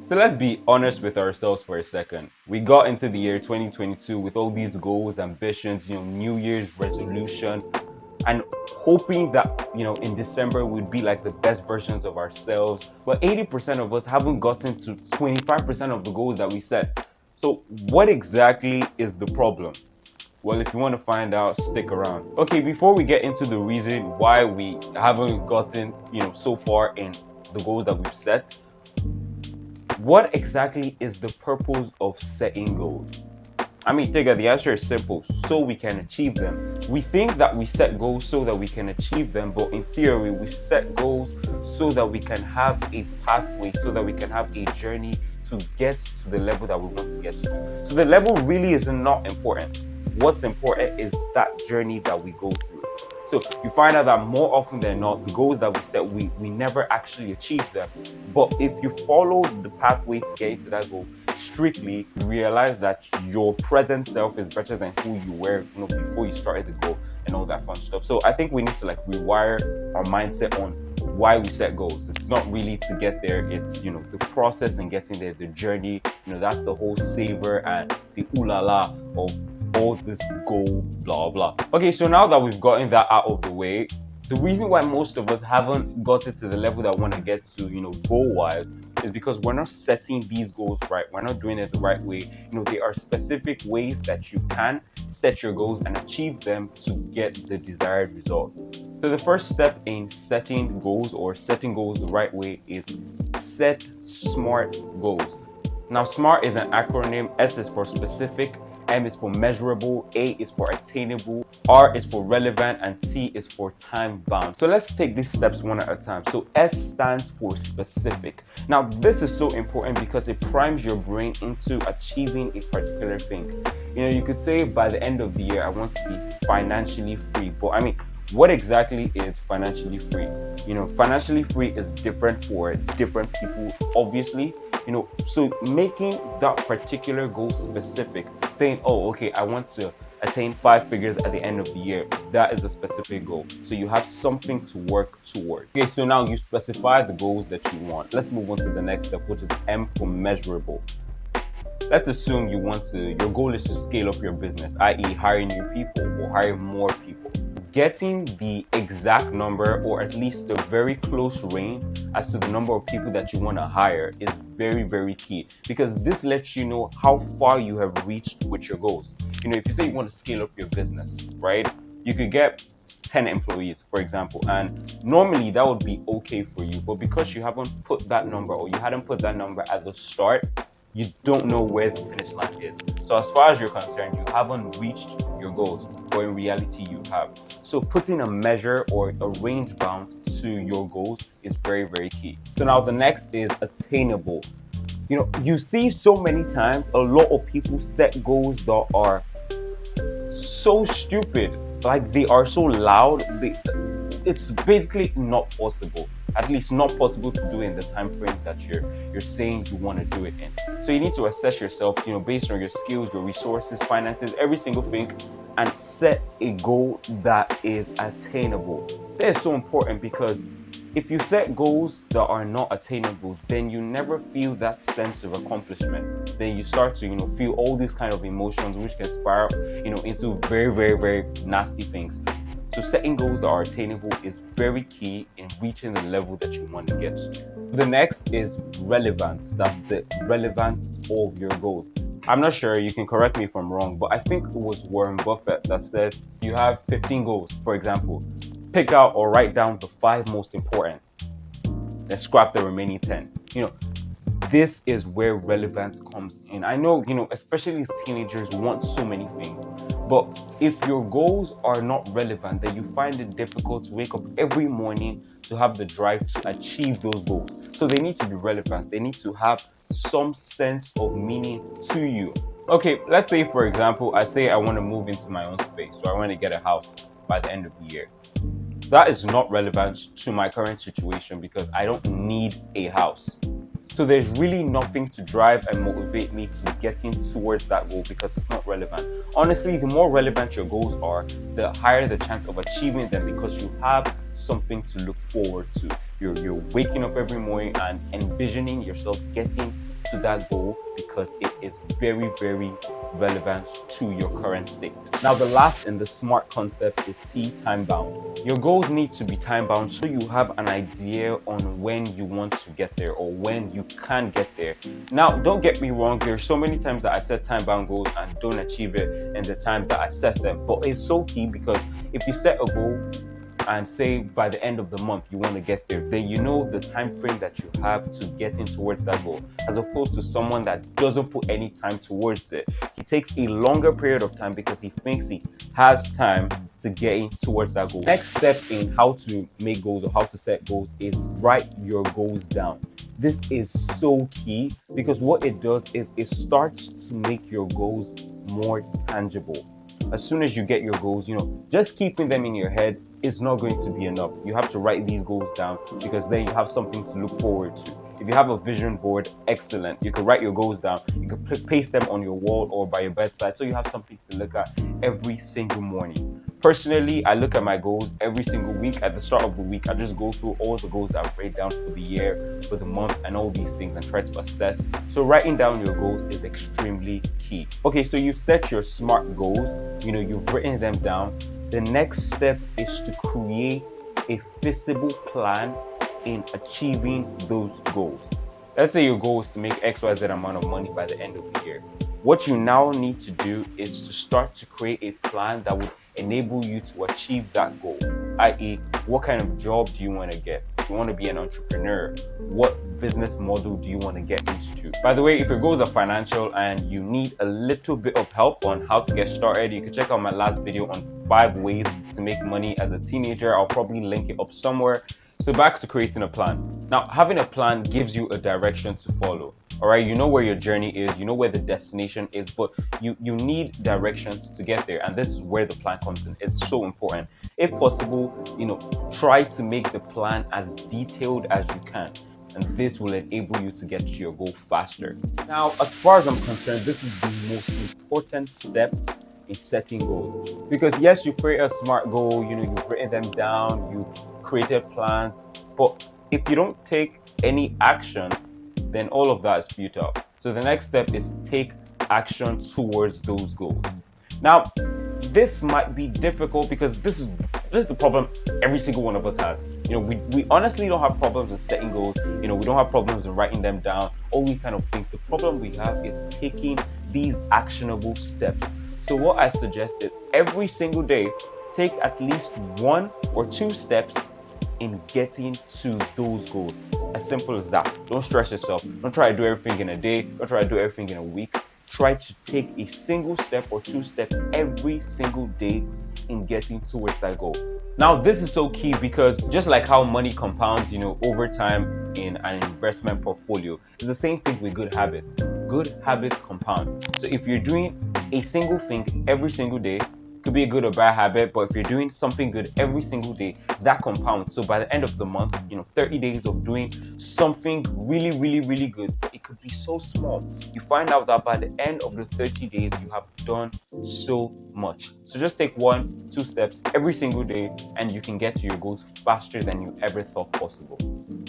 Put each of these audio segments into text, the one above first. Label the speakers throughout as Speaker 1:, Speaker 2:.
Speaker 1: So let's be honest with ourselves for a second. We got into the year 2022 with all these goals, ambitions, New Year's resolution, and hoping that, in December we'd be like the best versions of ourselves. But 80% of us haven't gotten to 25% of the goals that we set. So what exactly is the problem? Well, if you want to find out, stick around. Okay, before we get into the reason why we haven't gotten, so far in the goals that we've set, what exactly is the purpose of setting goals? I mean, Tigger, the answer is simple: so we can achieve them. We think that we set goals so that we can achieve them, but in theory, we set goals so that we can have a pathway, so that we can have a journey to get to the level that we want to get to. So the level really is not important. What's important is that journey that we go through. So you find out that more often than not, the goals that we set, we never actually achieve them. But if you follow the pathway to get to that goal strictly, you realize that your present self is better than who you were, before you started the goal and all that fun stuff. So I think we need to rewire our mindset on why we set goals. It's not really to get there. It's, the process and getting there, the journey. That's the whole savor and the ooh la la of all this goal, blah blah. Okay, so now that we've gotten that out of the way, the reason why most of us haven't gotten to the level that we want to get to, goal wise, is because we're not setting these goals right. We're not doing it the right way. There are specific ways that you can set your goals and achieve them to get the desired result. So the first step in setting goals, or setting goals the right way, is set SMART goals. Now, SMART is an acronym. S is for specific, M is for measurable, A is for attainable, R is for relevant, and T is for time bound. So let's take these steps one at a time. So S stands for specific. Now this is so important because it primes your brain into achieving a particular thing. You could say by the end of the year, I want to be financially free. But I mean, what exactly is financially free? Financially free is different for different people, obviously. So making that particular goal specific, saying, oh, okay, I want to attain 5 figures at the end of the year. That is a specific goal. So you have something to work toward. Okay, so now you specify the goals that you want. Let's move on to the next step, which is M for measurable. Let's assume your goal is to scale up your business, i.e. hire new people or hire more people. Getting the exact number, or at least the very close range as to the number of people that you want to hire, is very, very key, because this lets you know how far you have reached with your goals. If you say you want to scale up your business, right, you could get 10 employees, for example, and normally that would be okay for you, but because you haven't put that number, or you hadn't put that number at the start, you don't know where the finish line is. So as far as you're concerned, you haven't reached your goals, but in reality you have. So putting a measure or a range bound to your goals is very, very key. So now the next is attainable. You see so many times a lot of people set goals that are so stupid, like they are so loud, it's basically not possible. At least not possible to do in the time frame that you're saying you want to do it in. So you need to assess yourself, based on your skills, your resources, finances, every single thing, and set a goal that is attainable. That is so important, because if you set goals that are not attainable, then you never feel that sense of accomplishment. Then you start to, feel all these kind of emotions, which can spiral, into very, very, very nasty things. So setting goals that are attainable is very key in reaching the level that you want to get to. The next is relevance. That's the relevance of your goals. I'm not sure, you can correct me if I'm wrong, but I think it was Warren Buffett that said you have 15 goals, for example. Pick out or write down the 5 most important, then scrap the remaining 10. This is where relevance comes in. I know, especially teenagers want so many things. But if your goals are not relevant, then you find it difficult to wake up every morning to have the drive to achieve those goals. So they need to be relevant. They need to have some sense of meaning to you. Okay, let's say, for example, I say I want to move into my own space, so I want to get a house by the end of the year. That is not relevant to my current situation because I don't need a house. So there's really nothing to drive and motivate me to getting towards that goal because it's not relevant. Honestly, the more relevant your goals are, the higher the chance of achieving them because you have something to look forward to. You're waking up every morning and envisioning yourself getting to that goal because it is very, very relevant to your current state. Now, the last in the SMART concept is T, time bound. Your goals need to be time bound so you have an idea on when you want to get there or when you can get there. Now, don't get me wrong, there's so many times that I set time bound goals and don't achieve it in the time that I set them. But it's so key because if you set a goal and say by the end of the month you want to get there, then you know the time frame that you have to get in towards that goal, as opposed to someone that doesn't put any time towards it. He takes a longer period of time because he thinks he has time to get in towards that goal. Next step in how to make goals or how to set goals is write your goals down. This is so key because what it does is it starts to make your goals more tangible. As soon as you get your goals, just keeping them in your head is not going to be enough. You have to write these goals down because then you have something to look forward to. If you have a vision board, excellent. You can write your goals down. You can paste them on your wall or by your bedside so you have something to look at every single morning. Personally, I look at my goals every single week. At the start of the week, I just go through all the goals I've written down for the year, for the month, and all these things and try to assess. So writing down your goals is extremely key. Okay, so you've set your SMART goals, you've written them down. The next step is to create a feasible plan in achieving those goals. Let's say your goal is to make XYZ amount of money by the end of the year. What you now need to do is to start to create a plan that would enable you to achieve that goal, i.e., what kind of job do you want to get? Do you want to be an entrepreneur? What business model do you want to get into? By the way, if your goals are financial and you need a little bit of help on how to get started, you can check out my last video on 5 ways to make money as a teenager. I'll probably link it up somewhere. So back to creating a plan. Now, having a plan gives you a direction to follow. All right, you know where your journey is, you know where the destination is, but you need directions to get there. And this is where the plan comes in. It's so important. If possible, try to make the plan as detailed as you can. And this will enable you to get to your goal faster. Now, as far as I'm concerned, this is the most important step in setting goals. Because yes, you create a SMART goal, you've written them down, you created plans, but if you don't take any action, then all of that is futile. So the next step is take action towards those goals. Now, this might be difficult because this is the problem every single one of us has. We honestly don't have problems in setting goals. We don't have problems in writing them down. All we kind of think. The problem we have is taking these actionable steps. So what I suggest is every single day, take at least 1 or 2 steps in getting to those goals. As simple as that. Don't stress yourself. Don't try to do everything in a day. Don't try to do everything in a week. Try to take a single step or 2 steps every single day in getting towards that goal. Now, this is so key because just like how money compounds, over time in an investment portfolio, it's the same thing with good habits. Good habits compound. So if you're doing a single thing every single day, could be a good or bad habit, but if you're doing something good every single day, that compounds. So by the end of the month, 30 days of doing something really, really, really good, it could be so small. You find out that by the end of the 30 days, you have done so much. So just take 1, 2 steps every single day, and you can get to your goals faster than you ever thought possible.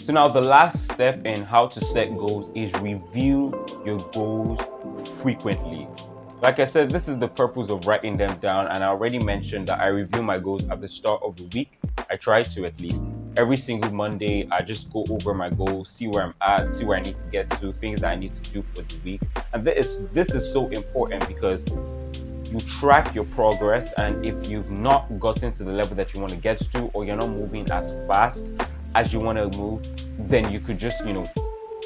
Speaker 1: So now the last step in how to set goals is review your goals frequently. Like I said, this is the purpose of writing them down, and I already mentioned that I review my goals at the start of the week. I try to at least. Every single Monday, I just go over my goals, see where I'm at, see where I need to get to, things that I need to do for the week. And this is so important because you track your progress, and if you've not gotten to the level that you want to get to, or you're not moving as fast as you want to move, then you could just,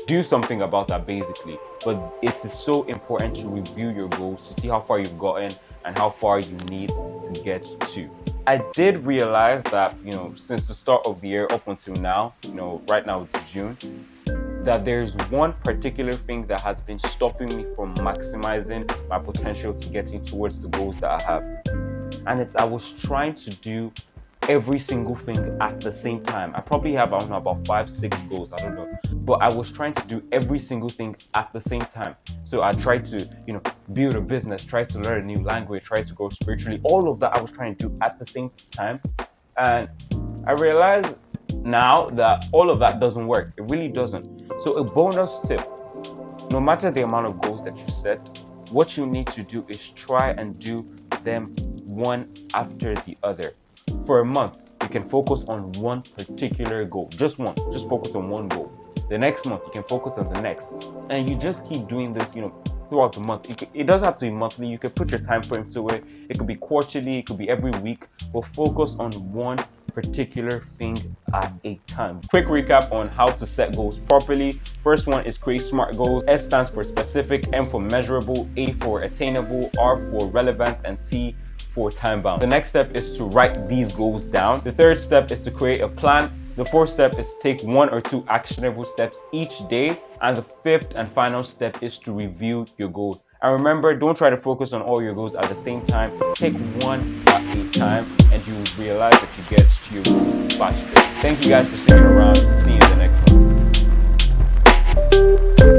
Speaker 1: do something about that basically. But it is so important to review your goals to see how far you've gotten and how far you need to get to. I did realize that, since the start of the year up until now, right now it's June, that there's one particular thing that has been stopping me from maximizing my potential to getting towards the goals that I have. And I was trying to do every single thing at the same time. I probably have, about 5, 6 goals, I don't know. But I was trying to do every single thing at the same time. So I tried to, build a business, try to learn a new language, try to grow spiritually. All of that I was trying to do at the same time. And I realized now that all of that doesn't work. It really doesn't. So a bonus tip. no matter the amount of goals that you set, what you need to do is try and do them one after the other. For a month, you can focus on one particular goal, just one, just focus on one goal. The next month, you can focus on the next, and you just keep doing this, throughout the month. It doesn't have to be monthly. You can put your time frame to it. It could be quarterly, it could be every week. But focus on one particular thing at a time. Quick recap on how to set goals properly. First one is create SMART goals. S stands for specific, M for measurable, A for attainable, R for relevant, and T for time bound. The next step is to write these goals down. The third step is to create a plan. The fourth step is to take 1 or 2 actionable steps each day. And the fifth and final step is to review your goals. And remember, don't try to focus on all your goals at the same time. Take one at a time and you will realize that you get to your goals faster. Thank you guys for sticking around. See you in the next one.